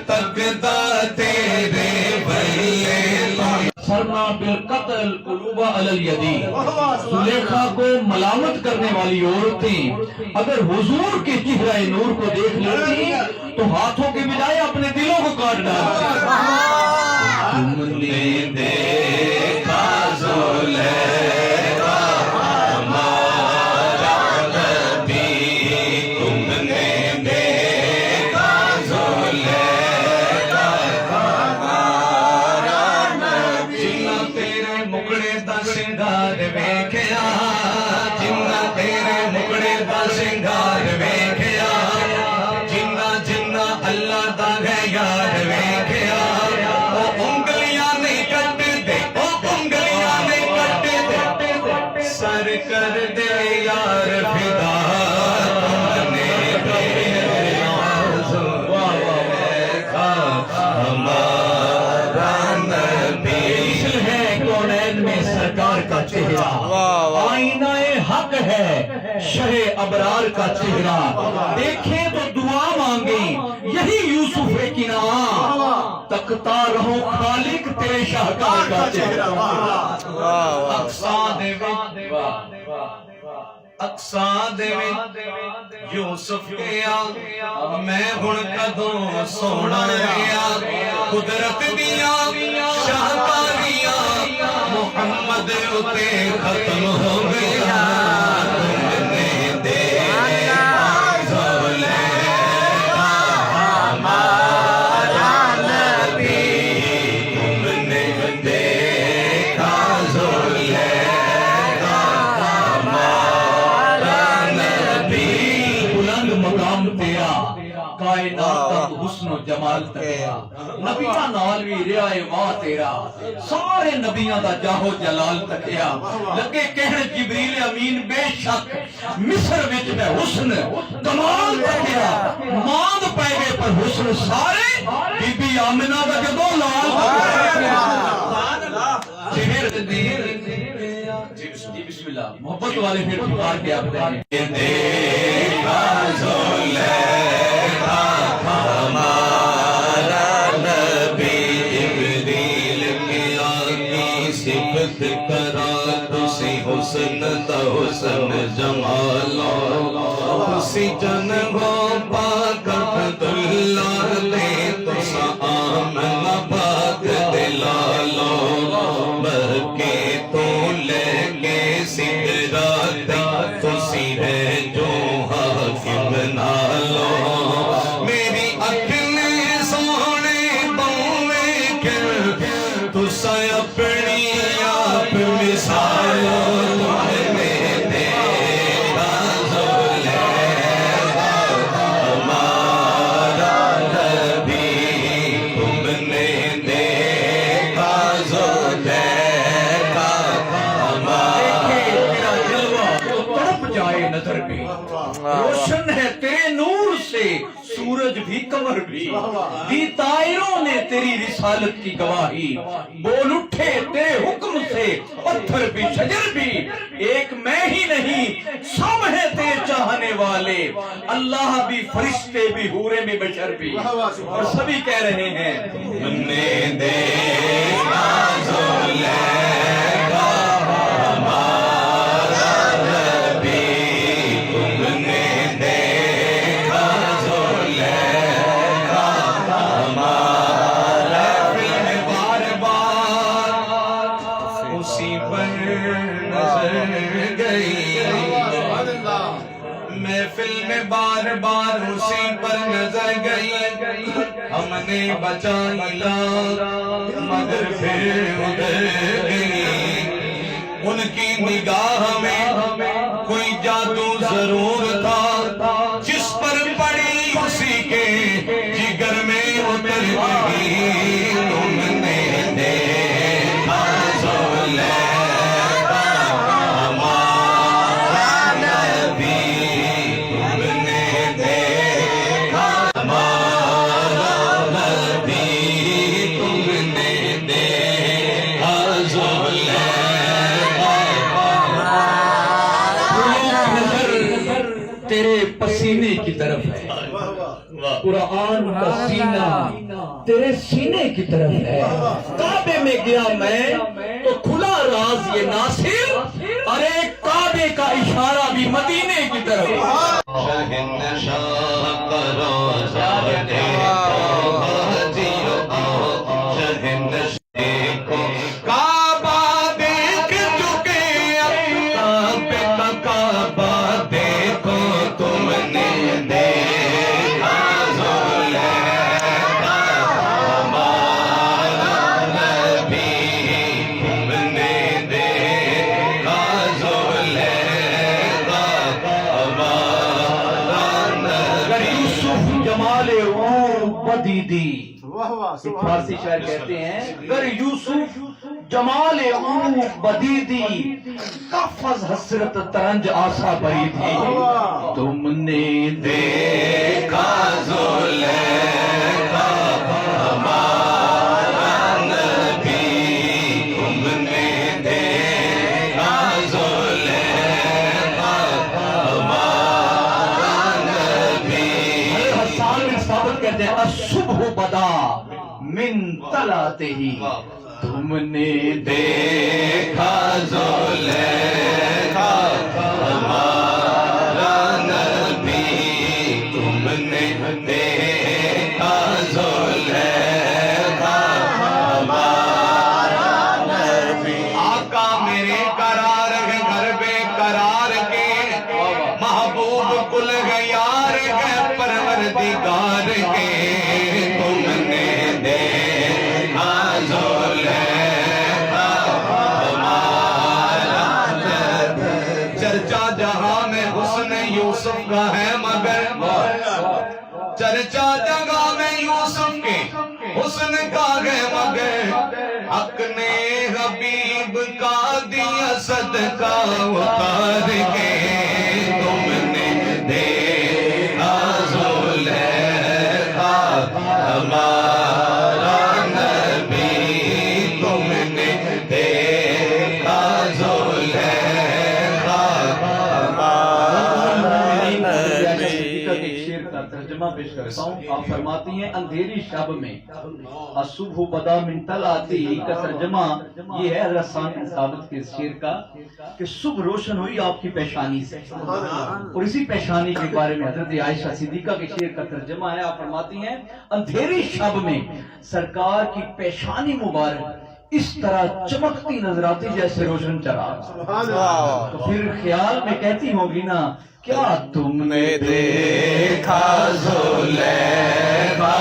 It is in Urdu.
تکدا تیرے بلے سرنا بالقتل قلوب علی الیدی. زلیخا کو ملامت کرنے والی عورتیں اگر حضور کے چہرہ نور کو دیکھ لیتی تو ہاتھوں کے بجائے اپنے دلوں کو کاٹ ڈالتی. تم نے دیکھا زلیخا ہمارا نبی، تم نے دیکھا زلیخا ہمارا نبی. جنہ تیرے مکڑے دا سنگار ویکھیا، جنہ تیرے مکڑے دا سنگار ویکھیا، جنہ جنہ اللہ دا ہے یار ویکھیا، سر کر دے یار فدا. تم نے دیکھا زلیخا ہمارا نبی. ہے کونین میں سرکار کا چہرہ، آئینہ حق ہے شہ ابرار کا چہرہ. دیکھیں تو دعا مانگیں یہی یوسف کنعان، تکتا رہو خالق تیرے شاہکار کا چہرہ. اقصا دے یوسف گیا، میں ہن کدوں سونا گیا. قدرت دیا شاہکاریاں محمد اتے ختم ہو گیا. تم نے دیکھا زلیخا ہمارا نبی، تم نے دیکھا زلیخا ہمارا نبی. بلند مقام تیرا، کائنات تک حسن و جمال تیرا، نبیاں نال وی رہائے واہ تیرا، سارے نبیاں دا جاہو جلال تکیا. لگے کہن جبریل امین بے شک مصر وچ میں حسن کمال تکیا. مانگ پے گئے پر حسن سارے بی بی آمنہ دا جدوں لال تکیا. جی بسم اللہ محبت والے پھر پکار کے آپ دیں. دیکھا زلیخا ہمارا نبی، جبریل کی آنکھی صفت کرا تسی حسن تا حسن جمالا. تسی جنگو پاک عبداللہ لے تسا آمنہ پاک دلالا. بہکے تو لے کے سدراتی تسی ہے جو حاکم نالو. میری اکھ نے سونے بوے کر تسا اپنی آپ مثالو. تم نے دیکھا زلیخا ہمارا نبی، تم نے دیکھا زلیخا تیرا جلوہ تڑپ جائے نظر بھی، روشن ہے تیرے نور سے سورج بھی قمر بھی. دی طائروں نے تیری رسالت کی گواہی، بول اٹھے تیرے حکم سے پتھر بھی شجر بھی. ایک میں ہی نہیں سب ہیں تیرے چاہنے والے، اللہ بھی فرشتے بھی حورے میں بشر بھی. اور سبھی کہہ رہے ہیں تم نے دیکھا زلیخا ہمارا نبی، تم نے دیکھا زلیخا ہمارا. فلم بار بار اسی پر نظر گئی، محفل میں بار بار اسی پر نظر گئی. ہم نے بچایا مگر پھر ادھر گئی. ان کی نگاہ میں کوئی جادو ضرور تھا، جس پر پڑی اسی کے جگر میں اتر گئی. تم نے دیکھا زلیخا ہمارا نبی، تم نے دیکھا ہمارا نبی، تم نے دیکھا زلیخا. طرف ہے، قرآن کا سینہ تیرے سینے کی طرف ہے۔ کعبے میں گیا میں تو کھلا راز یہ ناصر، ارے کعبے کا اشارہ بھی مدینے کی طرف ہے۔ شہنشاہ کا روزہ دیکھو حاجیو آؤ، شہنشاہ کو کعبہ دیکھ چکے اب کعبے کا کعبہ دیکھو تم نے دیکھا زلیخا ہمارا نبی، تم نے دیکھا زلیخا ہمارا اگر نبی۔ یوسف جمال روم بدیدی، فارسی شاعر کہتے ہیں اگر یوسف جمال روم بدیدی، کفز حسرت ترنج آسا بریدی، تم نے دیکھا زلیخا ہمارا نبی، تم نے دیکھا زلیخا ہمارا نبی۔ حسان بن ثابت کہتے ہیں الصبح بدا من طلعتے ہی، تم نے دیکھا زلیخا ہمارا نبی، تم نے دیکھا زلیخا ہمارا نبی۔ آقا میرے قرار ہے گھر بے قرار کے، محبوب کل ہے یار ہے پروردگار کے، تم نے دیکھا زلیخا ہمارا نبی۔ چرچا جہاں میں حسن یوسف کا ہے مگر، چرچا جگہ میں یوسف کے حسن کا ہے مگر، حق نے حبیب کا دیا صدقہ اتار کے، تم نے دیکھا زلیخا ہمارا نبی، تم نے دیکھا زلیخا ہمارا نبی۔ ایک شعر کا ترجمہ پیش کرتا ہوں۔ آپ فرماتی ہیں اندھیری شب میں الصبح بدا من طلعتی کا ترجمہ یہ ہے حضرت حسان بن ثابت کے شعر کا کہ صبح روشن ہوئی آپ کی پیشانی سے، اور اسی پیشانی کے بارے میں حضرت عائشہ صدیقہ کے شعر کا ترجمہ ہے۔ آپ فرماتی ہیں اندھیری شب میں سرکار کی پیشانی مبارک اس طرح چمکتی نظر آتی جیسے روشن چراغ، تو پھر خیال میں کہتی ہوگی نا کیا تم نے دیکھا زلیخا